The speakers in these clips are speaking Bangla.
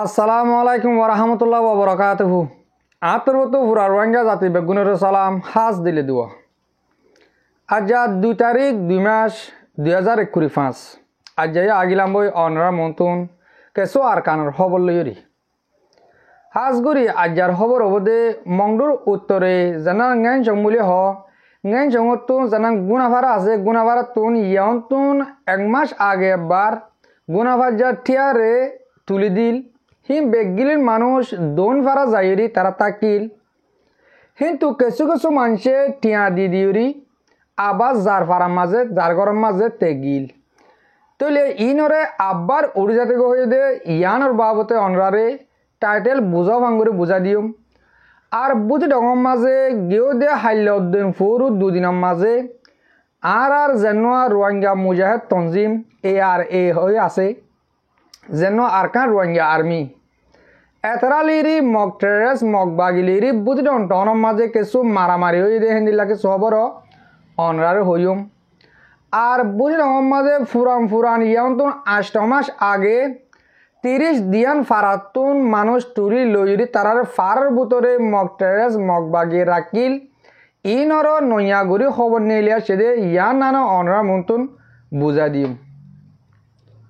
আসসালামু আলাইকুম ওরহমতুল্লাহ ওবরাকাতুহু। আতরবতো পুরা রোহিঙ্গা জাতি বেগুনের সালাম হাজ দিলে দুয়া। আজ 2 তারিখ 2 মাস 2025 আজ আগিলাম বই অনরা মন্তুন কেসো আর কানর খবর লইরি হাজগুড়ি আজার খবর অবদে মংডুর উত্তরে জানান জ্ঞান জঙ্গুলি হ জ্ঞান জঙ্গতুন জানান গুনাভারা আছে গুনাভারা তুন ইয়ন্তুন 1 মাস আগে বার গুনাভার ঠিয়ারে তুলি দিল হিম বেগিলের মানুষ দোন ফারা যাইরি তারা তাকিল কিন্তু কিছু কিছু মানুষে টিয়া দি দিউরি আবার যার ফারার মাঝে যার গরম মাঝে তেগিল তৈলে ইনরে আব্বার উড়ি যাতে হয়ে দে ইয়ানোর বাবতে অনরারে টাইটেল বুঝা ভাঙ্গুরে বুঝা দিম আর বুঝি ডঙর মাঝে গেও দে হাইল উদ্দিন ফুরু দুদিনের মাঝে আর যেন রোহিঙ্গা মুজাহিদ তঞ্জিম ARA হয়ে আছে যেন আরকান রোহিঙ্গা আর্মি এতরালিরি মক টেরেস মক বাগিলিরি বুঝিডন টনের মাঝে কিছু মারামারি হয়ে দে হিন্দিলাকে সবর অনরারে হইম আর বুঝিডন মাঝে ফুরান ইয়ান্তন 8 মাস আগে 30 দিয়ান ফারাতুন মানুষ টুরি লইরি তারার ফারার ভিতরে মক টেরেস মক বাগি রাখিল ইনর নইয়াগুড়ি খবর নিলিয়া সেদে ইয়ান নানা অনরা মন্তন বুঝা দিম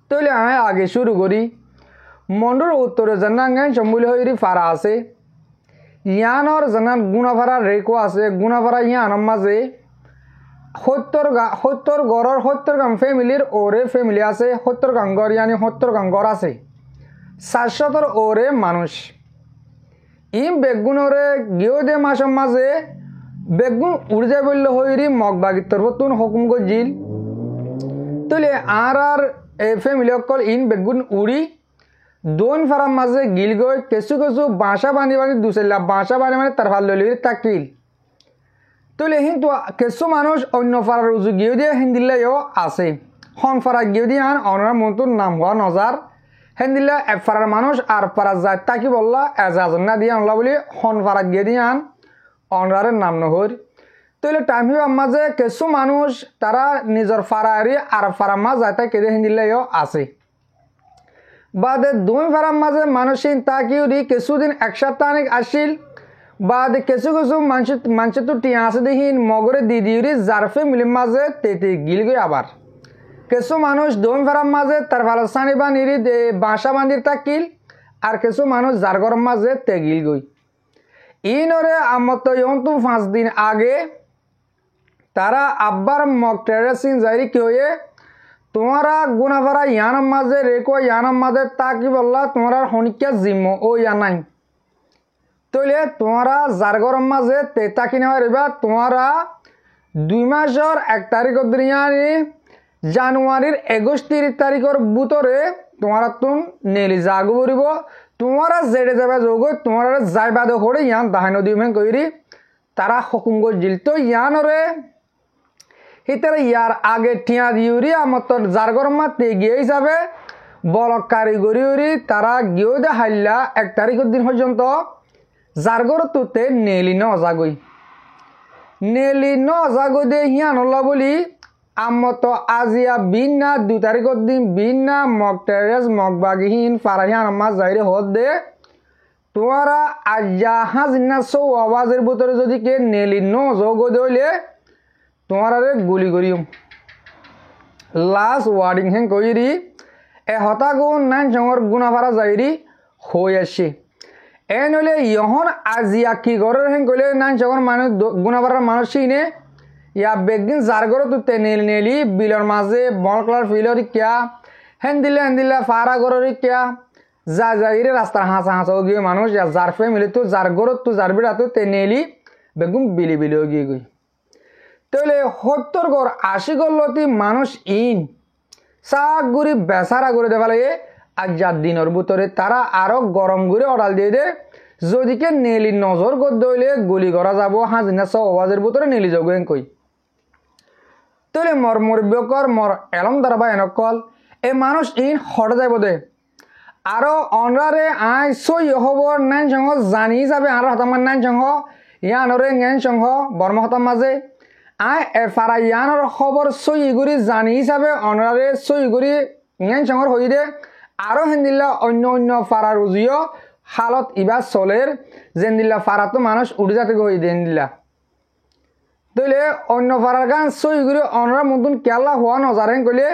তৈলে আমি আগে শুরু করি মন্ডুর উত্তরে জানান চম্বুলি হইরি ফারা আছে ইয়ানোর জানান গুণাফারা রেকো আছে গুণাফারা ইয়ানোর মাঝে 70 গড়র 70 গাম ফ্যামিলির ওরে ফ্যামিলি আছে 70 গাম গড় ইয়ানি 70 গাম গড় আছে 700 ওরে মানুষ ইম বেগুনরে গিয়ে দে মাসের মাঝে বেগুন উড়ে যায় বললে হইরি মগবাগিত্তর বতুন হুকুম গজিল তলে আর এই ফ্যামিলি অকল ইন বেগুন উড়ি দোন ফারার মাঝে গিল গই কিছু কিছু বাসা বাঁধি দুসেলা বাসা বাঁধি মানে তার ভাল লইলি তাকিল তলে কিন্তু কিছু মানুষ অন্য ফারার উজু গিয়ে দিয়ে হিন্দিল্লাইও আছে হন ফারা গিয়ে দিয়ে আন অনার মন্তুর নাম হওয়া নজার হিন্দিল্লা এক ফারার মানুষ আর ফারা যায় তাকি বললা এজাজন না দিয়ে আনলা বলি হন ফারা গিয়ে দিয়ে আন অনারের নাম নহর তৈলে টাইম হওয়ার মাঝে কিছু মানুষ তারা নিজের ফারারি আর ফারা মাছ যায় তাই কেঁদে হিন্দিল্লাইও আছে বাদে দুই ফারার মাঝে মানুষিন তাকিও দি কিছুদিন এক সপ্তাহ আসিল বাদে কিছু কিছু মানুষ তো টিয়া আছে দেখিন মগরে দি দিউরি জারফে মিলির মাঝে তেতে গিল গই আবার কিছু মানুষ দুই ফারার মাঝে তার ফালাসানি বা নিরি বাসা বান্ধির তাকিল আর কিছু মানুষ যার গরম মাঝে তেগিল গই ইনরে আমার তো ইয়ন্তু 5 দিন আগে তারা আব্বার মক টেরেসিন যাইরি কি হয়ে তোমারা গুনাফারা ইয়ানার মাঝে রেখো ইয়ানার মাঝে তাকি বললা তোমার হনিকা জিম্ম ও ইয়া নাই তৈলে তোমারা যার গরম মাঝে তাকি নেওয়া রেবা তোমারা 2 মাসের 1 তারিখ দিয়ানি জানুয়ারির 31 তারিখের ভিতরে তোমারা তুন নেলি জাগু বরিব তোমারা জেডে যাবে যোগ তোমার যাইবা দে ইয়ান দাহাই নদী মেন কইরি তারা হুকুম গজিল তো ইয়ানরে হিতারে ইয়ার আগে টিয়া দিউরি আমার তোর যার গরম মাতে গিয়ে যাবে বলক কারিগরি উরি তারা গিয়েও দে হাইলা 1 তারিখের দিন পর্যন্ত যার গর তুতে নেলি ন জাগই দে হিয়ানল্লা বলি আমার তো আজিয়া বিনা 2 তারিখের দিন বিনা মক টেরেস মক বাগিহীন ফারাহিয়ান আমার যাইরে হদ দে তোমারা আজা হাজিনা সৌ আওয়াজের ভিতরে যদি কে নেলি ন যোগ দইলে তোমার গুলি করিম লাস্ট ওয়ার্ডিং হেন কইরি এ হতাগুন নান জঙর গুনাফারা যাইরি হই আসে এ নইলে ইহন আজিয়া কি গরের হেন কইলে নান জঙর মানুষ গুনাফারার মানুষ চিনে ইয়া বেগদিন যার গর তুতে নেলি বিলর মাঝে বলকলার ফিলর কিয়া হেন দিলে ফারা গরের কিয়া যা যাইরে রাস্তার হাসা গিয়ে মানুষ ইয়া যার ফ্যামিলি তো যার গর তো যার বিড়া তো তে নেলি বেগুন বিলি গিয়ে গই তৈলে 70 গড় 80 গড়লতি মানুষ ইন চাক গুড়ি বেচারা করে দেওয়া লাগে আর যার দিনের ভিতরে তারা আরো গরম করে অর্ডার দিয়ে দে যদিকে নেলি নজর গদ দইলে গুলি করা যাব হাজিনা সওয়াজের ভিতরে নেলি যাবো কই তৈলে মর বেকর মর এলম দ্বারা বা এনেকল এই মানুষ ইন হট যাইব দে আরো অনরারে আই সই হব নাইন সঙ্গ জানি যাবে আর হতামান নাইন সঙ্গ ইয়ানরে ঙেন সংহ বর্মহতার মাঝে ফারা ইয়ানর খবর সইগুড়ি জানি হিসাবে অনরারে সইগুড়ি ঙেন সংহর হই দে আরো হেন্দিল্লা অন্য অন্য ফারা রুজিও হালত ইবা চলের যেন দিল্লা ফারাতো মানুষ উড়ে যাতে গই দেন দিল্লা তইলে অন্য ফারার গান সইগুড়ি অনরা মতন কেলা হওয়া নজারেন কইলে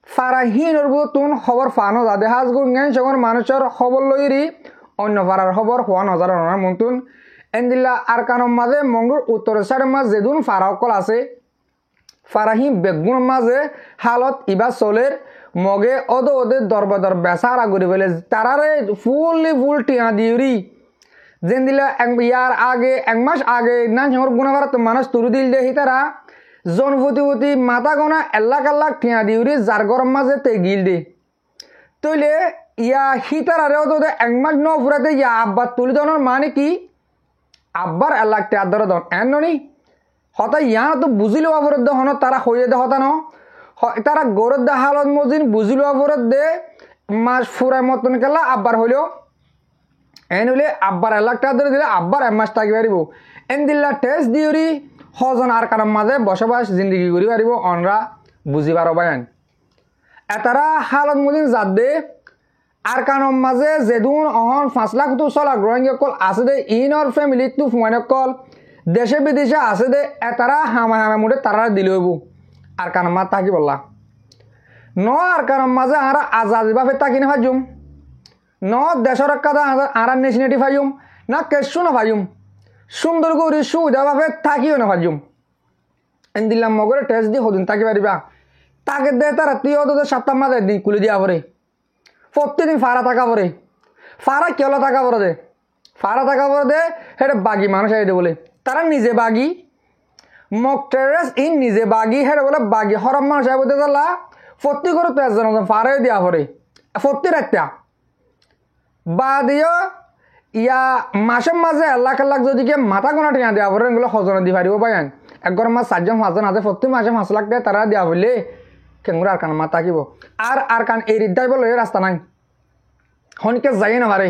ফারাহীনর তুন খবর ফানো যাদে হাজগুর জ্ঞান সঙ্গর মানুষের খবর লইরি অন্য ফারার খবর হওয়া নজার অনার মতন এন্দিল্লা আর কানর মাঝে মঙ্গুর উত্তরের সাইডের মাঝে যেদুন ফারা অকল আছে ফারাহি বেগুনের মাঝে হালত ইবা চলের মগে ওদে দরবদর বেসারা করি বলে তারারে ফুল টিয়া দিউরি যেন দিলা ইয়ার আগে 1 মাস আগে না সঙ্গর গুণাবার মানুষ তুরু দিল দে তারা জনপতি মাথা গনা এল্লাক টিয়া দিউরি যার গরম মাঝে তে গিল দে তইলে ইয়া হিতারারেও তো 1 মাস ন ফুরাতে ইয়া আব্বার তুলি দনের মানে কি আব্বার এল্লাক টিয়া ধরে দন এননি হতা ইয়া তো বুঝিল অবরোধ হন তারা হইয়ে দে হতা ন তারা গরদ দে হালত মজিন বুঝিল অবরোধ দে মাস ফুরায় মতন কেলা আব্বার হইলেও এন হইলে আব্বার এল্লাক টিয়া ধরে দিলে আব্বার 1 মাস থাকি পারিব এন দিল্লা টেস্ট দিউরি হজন আর কারণ মাঝে বসবাস জিন্দগি করি পারিব অনরা বুঝিবার বায়ান এতারা হালত মদিন যাদ দে আর কারণ মাঝে যেদুন অহন 5 লাখ তো চলা গ্রহণ কল আছে দে ইনর ফ্যামিলি তো ফুয়ান কল দেশে বিদেশে আছে দে এতারা হামা মুড়ে তারা দিলে হইব আর কারণ মা থাকি বললা ন আর কারণ মাঝে আরা আজাদি ভাবে তাকি না ভাজুম ন দেশের কাদা আরা নেশনেটি ভাইম না কেসু না ভাইম সুন্দর করে সুবিধা ভাবে থাকিও না ভাজুম এন দিলাম মগরে টেস্ট দিয়ে হদিন থাকি পারিবা তাকে দে তারা তুই ওদের 7 মাসে দিন কুলি দিয়া পরে প্রত্যেকদিন ফারা টাকা পরে ফারা কেলা টাকা পরে দে ফারা টাকা পরে দে হেটে বাগি মানুষ আইদে বলে তারা নিজে বাগি মক টেরেস ইন নিজে বাগি হেটে বলে বাগি হরম মানুষ আই বলতে তালা প্রত্যেক করে 5 জন ফারাই দিয়া পরে প্রত্যেক রাত্তা বা দিও ইয়া মাসের মাঝে লাখ যদি কে মাথা গোনা টিয়া দেওয়া পরে এগুলো সজনে দি পারিব পাইন 1 ঘর মাস 4 জন 5 জন আছে প্রত্যেক মাসে 5 লাখ টাকা তারা দেওয়া বললে কেঙ্গুর আর কান মাথা থাকিব আর কান এই রিদাই বলে রাস্তা নাই হনকে যাই না পারে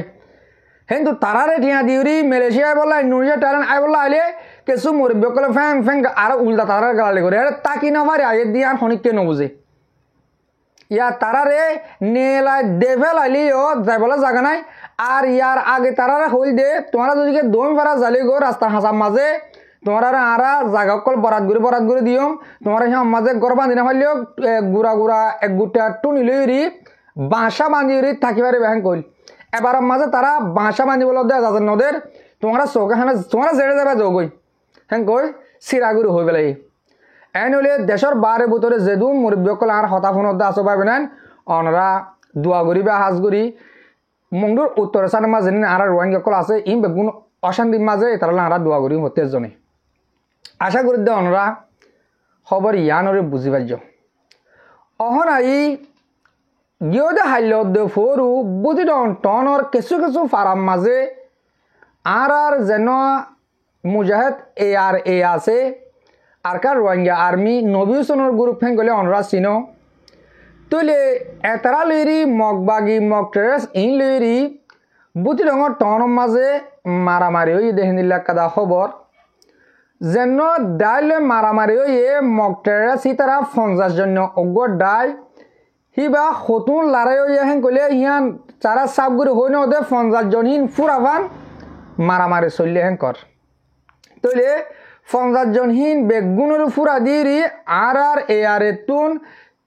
কিন্তু তারারে টিয়া দিউরি মালয়েশিয়া বলা ইন্দোনেশিয়া ট্যালেন্ট আই বলা আইলে কিছু মুরব্বী কলে ফ্যাং আর উল্টা তারার গালালি করে আরে তাকি না পারে আগে দিয়ে আর হনিককে নবুঝে ইয়া তারারে নেলাই দেভেল আইলিও যাই বলা জায়গা নাই আর ইয়ার আগে তারারে হইল দে তোমরা যদি দম ফেরা জালি গো রাস্তা হাসার মাঝে তোমরা আরা জায়গা কল বরাত করে দিও তোমরা হ্যাঁ মাঝে গড় বাঁধি না পারলেও গুড়া এক গুটা টুনি লইরি বাঁসা বাঁধিরি থাকিবারে ব্যাং কইল এবার মাঝে তারা বাঁসা বাঁধি বলে দেয় যাদের নদের তোমরা চৌকে হ্যাঁ তোমরা জেড়ে যাবে যোগই হ্যাঁ কই সিরাগুড়ি হয়ে পেলাই এন হলে দেশের বারে ভিতরে যেদুম মুরব্বী কল আর হতাফোন আসো পাবে না অনরা দোয়া করি বা হাজ করি মংডুর উত্তর সার মাঝে আর রোহিঙ্গা কল আছে ইম বেগুন অশান্তির মাঝে তারা আর দোয়া করি হতে জনে আশা করি দে অনরা খবর ইয়ানরে বুঝি পাইছ অহন আই গিয়ে দে হাইল দে ফরু বুঝি টনর কিছু ফারাম মাঝে আর যেন মুজাহিদ এ আছে আর কার রোহিঙ্গা আর্মি নবী হুসেনের গ্রুপ ফেং গলে অনরা চিনো তুলে এতারা লইরি মগবাগি মগ টেরেস ইন লইরি বুতি রঙর টন মাঝে মারামারি হই দেখেন দিল্লা কাদা খবর যেন ডাইল মারামারি হইয়ে মগ টেরেস হি তারা 50 জন অগ্র ডাই হিবা হতুন লড়াই হইয়া হেন কইলে হিয়ান তারা সাবগুড়ি হই না ওদে 50 জন হিন ফুরাভান মারামারি চললে হেন কর তইলে 50 জন হিন বেগুনের ফুরা দিরি আর এ তুন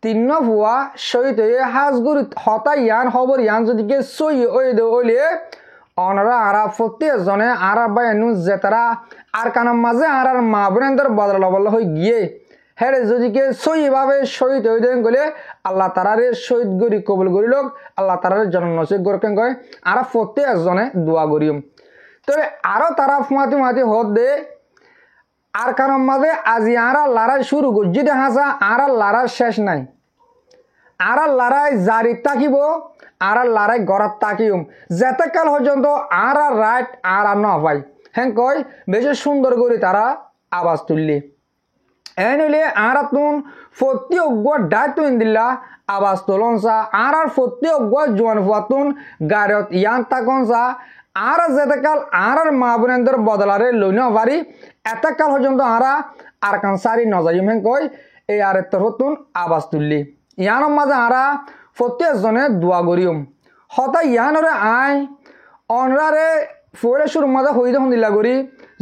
3 ফুয়া শহীদ হয়ে হাজগুড়ি হতা ইয়ান খবর ইয়ান যদি কে সই ওই দে ওইলে অনরা আরা প্রত্যেক জনে আর বাইনু যে তারা আর কানার মাঝে আর মা বোনেদের বদলা বদলা হয়ে গিয়ে হেরে যদি কে সইভাবে শহীদ হয়ে দেন গেলে আল্লাহ তারারে শহীদ গরি কবুল করি লোক আল্লাহ তারারে জন্ম নসিব গরকেন কয় আর প্রত্যেক জনে দোয়া করিম তবে আরো তারা ফুমাতি হদ দে আর কারণ মাঝে আজি আর লড়াই শুরু করছি হাসা আর লড়াই শেষ নাই আর লড়াই জারি তাকিব আর লড়াই গড়াত তাকিম যেতে কাল পর্যন্ত আর রাইট আর ন পাই হ্যাঁ কয় বেশি সুন্দর করে তারা আওয়াজ তুললি এন হইলে আর তুন ফতি অজ্ঞ ডাক তুন দিল্লা আওয়াজ তোলনসা আর ফতি অজ্ঞ জোয়ান ফুয়াতুন গাড়িত ইয়ান তাকনসা আর যেতেকাল আর মা বোনেদের বদলারে লইন পারি এতকাল পর্যন্ত আরা আর কান সারি নজাইম হেন কই এই আর তরতুন আবাস তুললি ইয়ানোর মাঝে আরা প্রত্যেকজনে দোয়া করিম হতা ইয়ানরে আই অনরারে ফোরে শুরু মাঝে হই দেখুন দিলা করি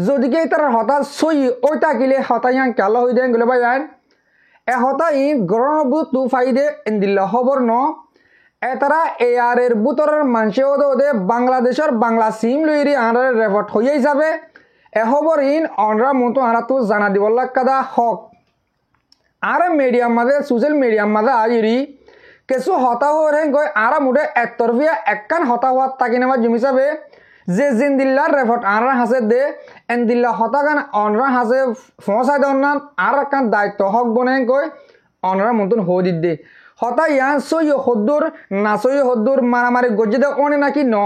যদিকে তার হঠাৎ সই ওই তাকিলে হতা ইয়ান কালো হই দেন গেলে ভাই এ হতা ই গরম তু ফাইদে দিল্লা খবর ন এতারা এয়ারের বুতরের মানুষে ওদে বাংলাদেশের বাংলা সিম লইরি আনারে রেপোর্ট হইয়াই যাবে এ খবর ইন অনরা মতো আনা তো জানা দিব কাদা হক আর মিডিয়াম মাঝে সোশ্যাল মিডিয়াম মাঝে আইরি কিছু হতা হয়ে গই আর মুঠে একতরফিয়া একখান হতা হওয়ার তাকি নেওয়া জমি যাবে যে জিন দিল্লার রেপোর্ট আনরা হাসে দে এন দিল্লা হতা গান অনরা হাসে ফসাই দেন না আর একখান দায়িত্ব হক বনে গই অনরা মতন হয়ে দিত দে হতা ইয়ান সই হদ্দুর না সই হদ্দুর মারামারি গজ্জি দে অনে নাকি ন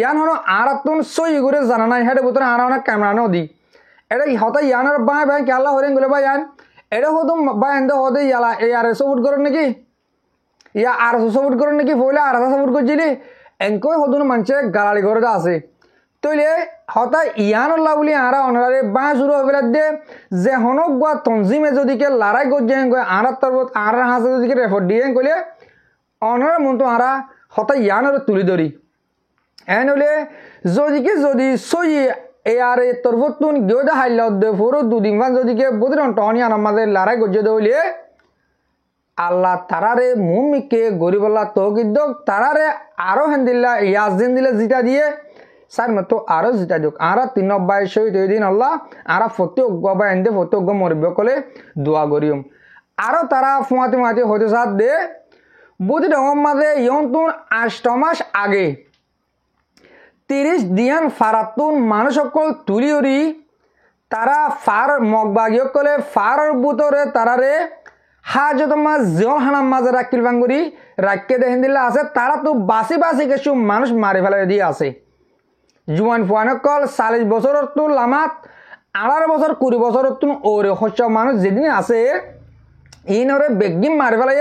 ইয়ান হনো আর তুন সই করে জানা নাই হেঁটে বুতরে আর অনেক ক্যামেরা নো দি এটা হতা ইয়ানোর বাঁ বাঁ কেলা হরেন গেলে বা ইয়ান এটা হতো বা এন্দে হতে ইয়ালা এই আর সপোর্ট করেন নাকি ইয়া আর সপোর্ট করেন নাকি পয়লা আর সপোর্ট করছিলি এনকই হতুন মানুষে গালালি করে আছে তৈলে হতা ইয়ানোল্লা বলি আরা অনারে বাঁ শুরু হয়ে দে যে হনক বা তঞ্জিমে যদিকে লড়াই করছে আর তরবত আর হাসে যদিকে রেফার দিয়ে কইলে অনার মতো আরা হতা ইয়ানোর তুলি ধরি এন হলে যদিকে যদি সই এ আর তরবত তুন গেও দে হাইল দে পুরো দুদিন মান যদিকে বুঝলেন টনি আনার মাঝে লড়াই করছে দৌলে আল্লাহ তারারে মুমিকে গরিবল্লা তৌকিদ তারারে আরো হেন দিল্লা ইয়াসদিন দিলে জিতা দিয়ে সার মতো আরো জিতা দিক আরা 3 শহীদ দিন আল্লাহ আরা ফতে গবা এন্দে ফতে গ মরবে কলে দোয়া করিম আরো তারা ফুয়াতে ফুয়াতে হতে সাথ দে বুঝি রঙম মাঝে ইয়ন্তুন 8 মাস আগে 30 দিয়ান ফারাতুন মানুষ সকল তুলি উড়ি তারা ফার মগবাগিয় কলে ফারর বুতরে তারারে হাজত মাছ জল হানাম মাঝে রাখিল বাঙ্গুরি রাখকে দেখেন দিল্লা আছে তারা তো বাসি বাসি কিছু মানুষ মারি ফেলে দিয়ে আছে জুয়ান ফুয়ানকল 40 বছরের তো লামাত 18 বছর 20 বছরের তো ওরে হচ্ছে মানুষ যেদিন আছে ইনরে বেগিম মারি ফেলে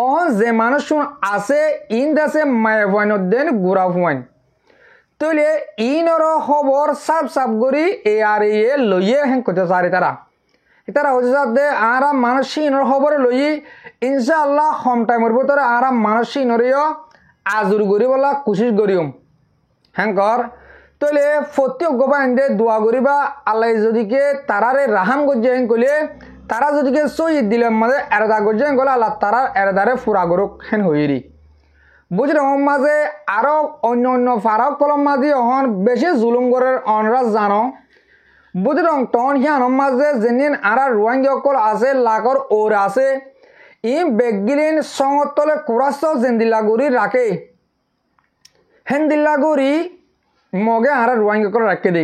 অহন যে মানুষ আছে ইন দেশে মায়া ফুয়ানোর দেন গুড়া ফুয়ান তৈলে ইনর খবর সাপ সাপ করি এ আর এ লইয়ে হেন করতে চারি তারা তারা হচ্ছে দে আর মানুষের খবর লই ইনশাআল্লাহ কম টাইমের ভিতরে আর মানুষের আজুর করি বলা কোশিশ করিম হ্যাঙ্কর তৈলে প্রত্যেক গোবাইন দে দোয়া করিবা আল্লাহ যদিকে তারারে রাহাম করছে হেন কইলে তারা যদিকে শহীদ দিলের মাঝে এরদা করছে হেন কলে আল্লাহ তারা এরদারে ফুরা গরুক হেন হইরি বুঝলি মাঝে আরো অন্য অন্য ফারাক কলম মাঝে অহন বেশি জুলুম করে অনরা জানো বুঝরং টন হিয়ান মাঝে যেনিন আর রোহিঙ্গা অকল আছে লাখর ওর আছে ই বেগিলিন সংতলে কুরাস জেন্দিল্লাগুড়ি রাখে হেন্দিল্লাগুড়ি মগে আর রোহিঙ্গা অকল রাখে দে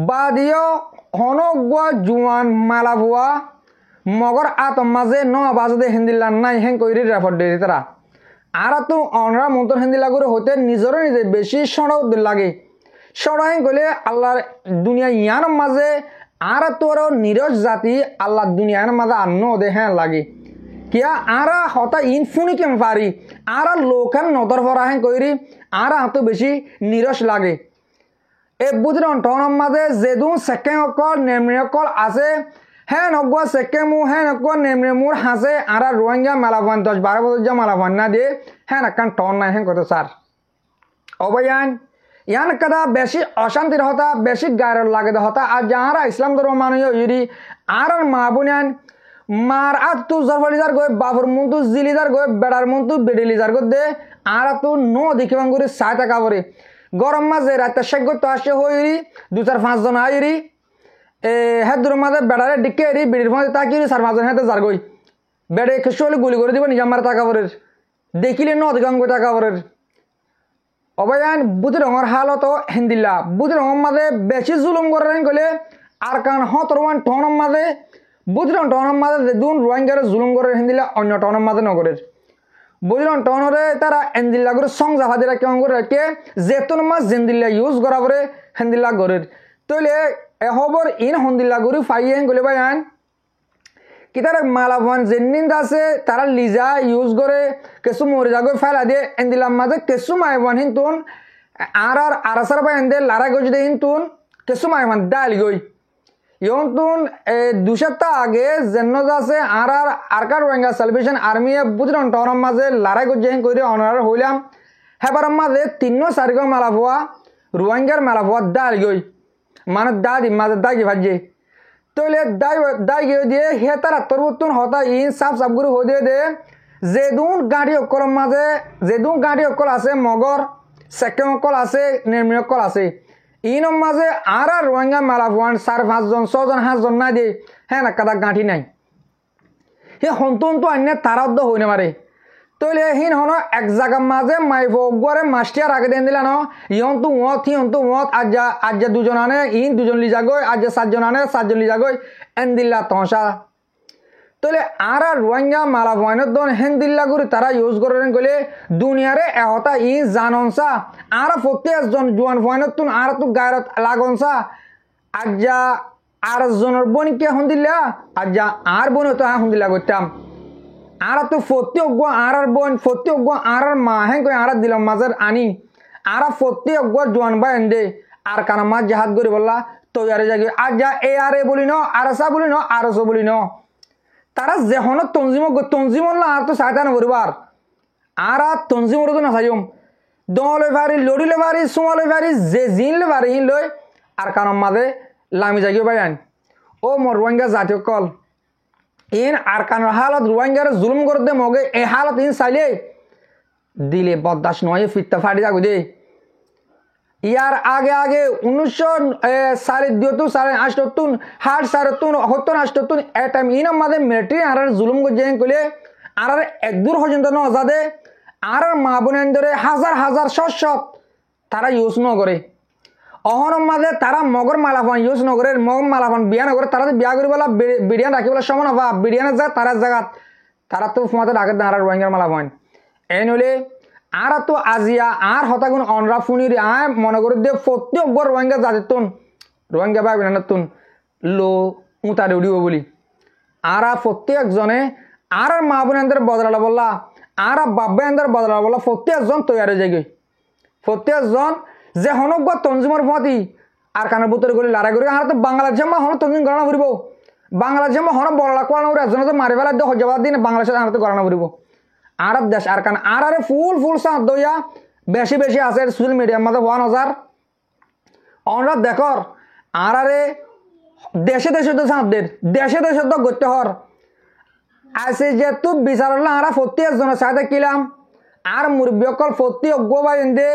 বাদিও হনগুয়া জুয়ান মালাভুয়া মগর আত মাঝে ন বাজে হেন্দিল্লা নাই হেন কইরি রেফার দে তারা আর তো অনরা মন্তর হেন্দিল্লাগুড়ি হতে নিজের নিজে বেশি সড়ক লাগে সরাই গলে আল্লাহর দুনিয়া ইয়ার মাঝে আর তোর নিরজ জাতি আল্লাহ দুনিয়ার মাঝে আন্ন দে হ্যাঁ লাগে কিয়া আর হতা ইন ফুনি কেম পারি আর লোকান নদর ভরা হ্যাঁ কইরি আর হাত বেশি নিরজ লাগে এ বুঝলেন টনের মাঝে যেদু সেকেন্ড অকল নেমনে অকল আছে হ্যাঁ নগুয়া সেকে মু হ্যাঁ নগুয়া নেমনে মুর হাসে আর রোহিঙ্গা মেলাভান 10-12 বছর যা মেলাভান না দিয়ে হ্যাঁ নাকান টন নাই হ্যাঁ কত স্যার অবয়ান ইয়ান কদা বেশি অশান্তির হতা বেশি গায়ের লাগে হতা আর যাহারা ইসলাম ধর্ম মানুষ ইরি আর মা বোনান মার আর তু জরফলিজার গয়ে বাবুর মন্তু জিলিজার গয়ে বেড়ার মন্তু বেডিলিজার গো দে আর তু নো দেখিবাং করে সাই টাকা করে গরম মাঝে রাতে শেখ তো আসে হইরি 2-4-5 জন আইরি হ্যাঁ দূর মাঝে বেড়ারে ডিকে এরি বেডির মধ্যে তাকিয়ে 4-5 জন হ্যাঁ যার গই বেড়ে খেসু হলে গুলি করে দিব নিজে আমার টাকা পরের দেখিলে ন দেখাং গো টাকা পরের অবয়ান বুঝ রঙর হালত হেন্দিল্লা বুঝ রঙর মাঝে বেশি জুলুম করেন গেলে আর কারণ হতরমান টনের মাঝে বুঝ রং টনের মাঝে যেদিন রোহিঙ্গারে জুলুম করে হেন্দিল্লা অন্য টনের মাঝে নগরের বুঝ রং টনরে তারা হেন্দিল্লা করে সং জাফা দিলা কেমন করে রাখে যেতন মাছ জেন্দিল্লা ইউজ করা পরে হেন্দিল্লা গরের তৈলে এ খবর ইন হন্দিল্লা গরি ফাইয়ে গলে বায়ান কি তারা মালাভান যেদিন আছে তারা লিজা ইউজ করে কিছু মরে যাগো ফেলা দিয়ে এন্দিলাম মাঝে কিছু মাইবান হিন্তুন আর আরাসার বাই এন্দে লড়াই গজ দে ইনতুন কিছু মাইমান ডাল গই ইয়ন্তুন 2 সপ্তাহ আগে জেন্ন যাচ্ছে আর আরকার রোহিঙ্গা সেলিব্রেশন আর্মি বুঝলেন টরম মাঝে লড়াই গজ জেন করে অনার হইলাম হেবার মাঝে 3-4 গো মেলা হওয়া রোহিঙ্গার মেলা হওয়া ডাল গই মানে দাদি মাঝে দাগি ভাজে তোলে দাই গিয়ে দিয়ে হে তারা তরবতুন হতা ইন সাফ সাফ গুরু হয়ে দে যেদুন গাড়ি অকল মাঝে যেদুন গাড়ি অকল আছে মগর সেকেন্ড অকল আছে নির্মীয় অকল আছে ইনম মাঝে আর রোহিঙ্গা মেলা হওয়ান 4-5 জন 6 জন 7 জন নাই দে হ্যাঁ না কাদা গাঁঠি নাই হে হন্তন তো অন্য তারাদ্দ হইনে মারে তোলে হিন হন এক জায়গার মাঝে মাইফরে মাস্টিয়ার আগে দেন দিলা ন ইহন্তু ওত আজ্জা 2 জন আনে ইন 2 জন লিজা গই আজ্জা 7 জন আনে 7 জন লিজা গই এন দিল্লা তহসা তোলে আর রোহিঙ্গা মালা ভয়নত দন হেন দিল্লা গুরি তারা ইউজ করেন গলে দুনিয়ারে এহতা ই জাননসা আর 40 জন জোয়ান ভয়নত তুন আর তু গায়রত লাগনসা আজ্জা আর জনের বোন কে হন দিল্লা আজ্জা আর বোন তো হন দিল্লা গইতাম আর তো 40 অগ্গ আর বোন 40 অগ্গ আর মা হেন কই আর দিলাম মাজার আনি আর 40 অগ্গ জোয়ান বাই এন্ডে আর কানা মা জাহাদ গরি বললা তো আরে জাগে আজ্জা এ আরে বলি ন আরসা বলি ন আরসো বলি ন তারা যেহন তঞ্জিম আর তো সাইতান করিবার আর তঞ্জিম তো না সাইম দলে ভারি লড়িলে ভারি সুমালে ভারি যে জিনলে ভারি হিন লই আর কারণ মাঝে লামি জাগিয়ে বাইন ও মোর রোহিঙ্গা জাতীয় কল ইন আর কারণ হালত রোহিঙ্গার জুলুম করে দে মগে এ হালত ইন চাইলে দিলে বদাস নয় ফিরতে ফাটি যাগো দে ইয়ার আগে 1972 হাট 70 এটাইম ইনম মাঝে মিলিটারি আর জুলুম গজেন কইলে আর এক দূর পর্যন্ত ন আজাদে আর মা বোনেন ধরে হাজার শত তারা ইউজ ন করে অহরম মাঝে তারা মগর মালাফান ইউজ ন করে মগর মালাফান বিয়া ন করে তারা বিয়া করি বলা বিরিয়ান রাখি বলা সমান হবা বিরিয়ানের যা তারা জায়গা তারা তো মাঝে ডাকে আর রোহিঙ্গার মালাফান এই নইলে আর তো আজিয়া আর হতাগুন অনরা ফুনির আয় মনে করে দিয়ে প্রত্যেক গর রোহিঙ্গা জাতিতুন রোহিঙ্গা ভাই বোনাতুন লো উতারে উড়িব বলি আর প্রত্যেক জনে আর মা বোনের বদলালা বললা আর বাবা এদের বদলালা বললা প্রত্যেক জন তৈরি যাই গই প্রত্যেক জন যে হনক তঞ্জিমর ফতি আর কানের বুতরে গলি লড়াই করি আর তো বাংলাদেশে মা হন তঞ্জিম গণনা ফুরিব বাংলাদেশে মা হন বড়লা কোয়ানো একজন তো মারি ফেলা হজাবাদ দিন বাংলাদেশে আর তো গণনা ফুরিব আর দেশ আর কান আর ফুল সাথ দইয়া বেশি আছে সোশ্যাল মিডিয়ার মধ্যে 1000 আমরা দেখর আর দেশে তো সাথদের দেশে তো করতে হর আছে যে তু বিচার আর 40 জনের সাথে কিলাম আর মুরব্বীকল 40 অজ্ঞ বাইন্দে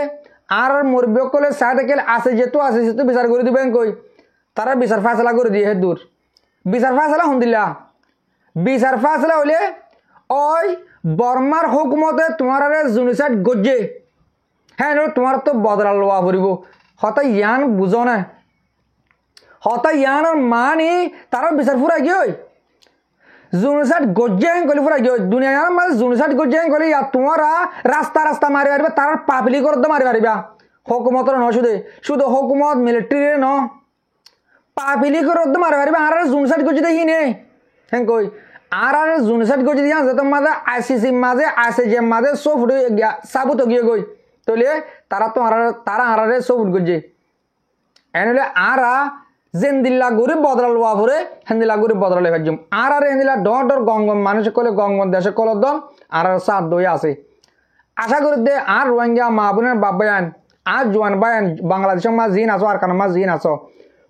আর মুরব্বীকলের সাথে কিল আছে যে তু বিচার করে দিবেন কই তারা বিচার ফায়সালা করে দিয়ে হে দূর বিচার ফায়সালা হন দিলা বিচার ফায়সালা হইলে ওই বর্মার হুকুমতে তোমার জুনিসাইড গজ্জে হ্যাঁ তোমার তো বদলা লওয়া পড়ব হতা ইয়ান বুঝো না হতা ইয়ানোর মানি তার বিচার ফুরাই গিয়ে জুনিসাইড গজ্জে গলি ফুরাই গিয়ে দুনিয়ার মাঝে জুনিসাইড গজ্জে গলি তোমারা রাস্তা মারি পারবে তার পাবলিক করতে মারি পারিবা হুকুমতর ন শুধু হুকুমত মিলিটারি ন পাবলিক করতে মারি পারিবা আর জুনিসাইড গজ্জে দেখি নে হ্যাঁ কই আর জুনিসাইড গজ্জে দিয়া যেত মাঝে আইসিসি মাঝে আইসিজি মাঝে সব সাবুত গিয়ে গই তলে তারা তো তারা আরারে সব গজ্জে এনলে আরা জেন্দিল্লা গরি বদলা লওয়া পরে হেন্দিলা গরি বদলা লেখা জুম আর হেন্দিলা ডর গঙ্গম মানুষ কলে গঙ্গম দেশে কলদন আর সাত দই আছে আশা করি দে আর রোহিঙ্গা মা বোনের বাপ বায়ান আর জোয়ান বায়ান বাংলাদেশের মা জিন আছো আর কারণ মা জিন আছো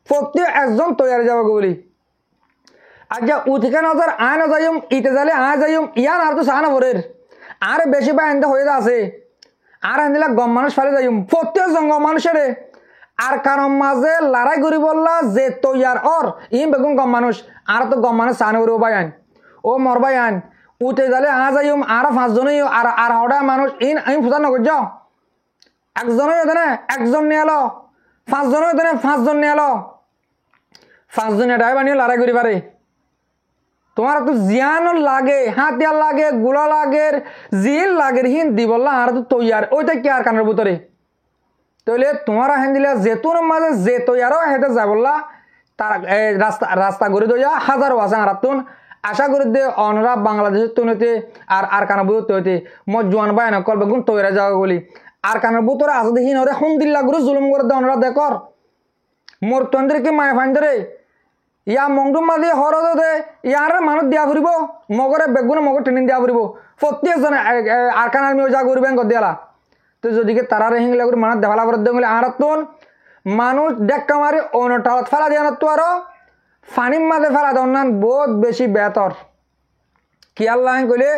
প্রত্যেক একজন তৈরি যাবো বলি আজ্ঞা উঠিকে নজর আয় না যাইম ইতে যালে আয় যাইম ইয়ান আর তো সাহানা ভরের আর বেশি বায়ান হয়ে আছে আর হেন্দিলা গম মানুষ ফেলে যাইম প্রত্যেক জন গম মানুষের আর কারণ মাঝে লড়াই করি বললা যে তৈয়ার অর ইম বেগুন গম মানুষ আর তো গম মানুষ সাহানা ভরে বায়ান ও মর বায়ান উঠে যালে আ যাইম আর 5 জনই আর হড়া মানুষ ইন আমি ফুটার নগর যাও একজনই হতে না একজন নিয়ে এলো 5 জনই হতে না 5 জন নিয়ে এলো 5 জন এটাই বানিয়ে লড়াই করি পারে তোমার তো জিয়ানো লাগে হাতিয়ার লাগে গুলা লাগে জিল লাগে হিন্দি বললা আর তো তৈয়ার ওইটা কি আর কানের ভিতরে তাহলে তোমার হেন দিলে যেতুন মাঝে যে তৈয়ারও হেঁটে যা বললা তার রাস্তা করে দইয়া হাজারো আছে আর তুন আশা করি দে অনরা বাংলাদেশের তুনতে আর কানা বুঝতে হইতে মো জোয়ান বাই না করবে গুণ তৈরা যাওয়া বলি আর কানের ভিতরে আছে দেখি নরে হুন্দিল্লা গুরু জুলুম করে দেওয়া দেখর মোর তন্দ্রকে মায় ফাইন্দরে ইয়া মংডুম মাঝে হরদ দে ইয়ার মানুষ দিয়া ফুরিব মগরে বেগুনে মগর ট্রেনিং দিয়া ফুরিব প্রত্যেকজনে আর কান আর্মি যা করবেন গদিয়ালা তো যদিকে তারা হিংলা করে মানুষ দেখালা করে দেলে আর তোন মানুষ দেখা মারি অনটালত ফেলা দিয়ে তো আরো ফানির মাঝে ফেলা দেওয়ান বহুত বেশি বেতর কি আল্লাহ কইলে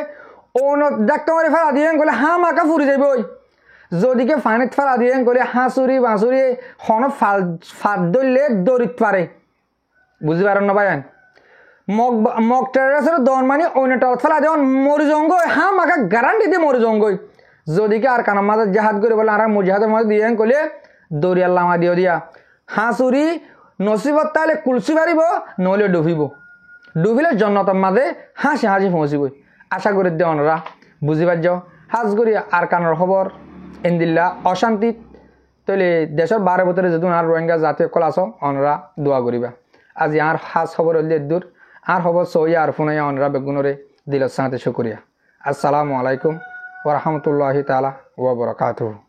অন দেখা মারি ফেলা দিয়ে গেলে হাঁ মাকা ফুরি যাইব যদিকে ফানিত ফেলা দিয়ে গেলে হাঁচুরি বাঁচুরি হন ফাট ধরলে দরিত পারে বুঝতে পারেন না ভাই মগ টেরাসের দন মানে অন্যটালত ফেলা দেওয়ান মরি জঙ্গই হাঁ মাকা গ্যারান্টি দিয়ে মরি জঙ্গই যদিকে আর কানার মাঝে জাহাজ করে বলে আর মজিহাতের মাঝে দিয়ে কইলে দরিয়ার লামা দিও দিয়া হাঁচুরি নসিবত তাহলে কুলসি পারিব নহলে ডুবিলে জন্নতর মাঝে হাসি হাসি পৌঁছিবই আশা করি দিয়ে অনরা বুঝি পার যাও হাজ করি আর কানের খবর ইন্দিল্লা অশান্তি তৈলে দেশের বারে ভিতরে যদি আর রোহিঙ্গা জাতীয় কল আস অনরা দোয়া করিবা আজি আর হাজ খবর হলে দূর আর খবর সইয়া আর ফোনাইয়া অনরা বেগুনরে দিল সাথে শুকরিয়া আসসালামু আলাইকুম ওয়া রাহমাতুল্লাহি তাআলা ওয়া বারাকাতুহু।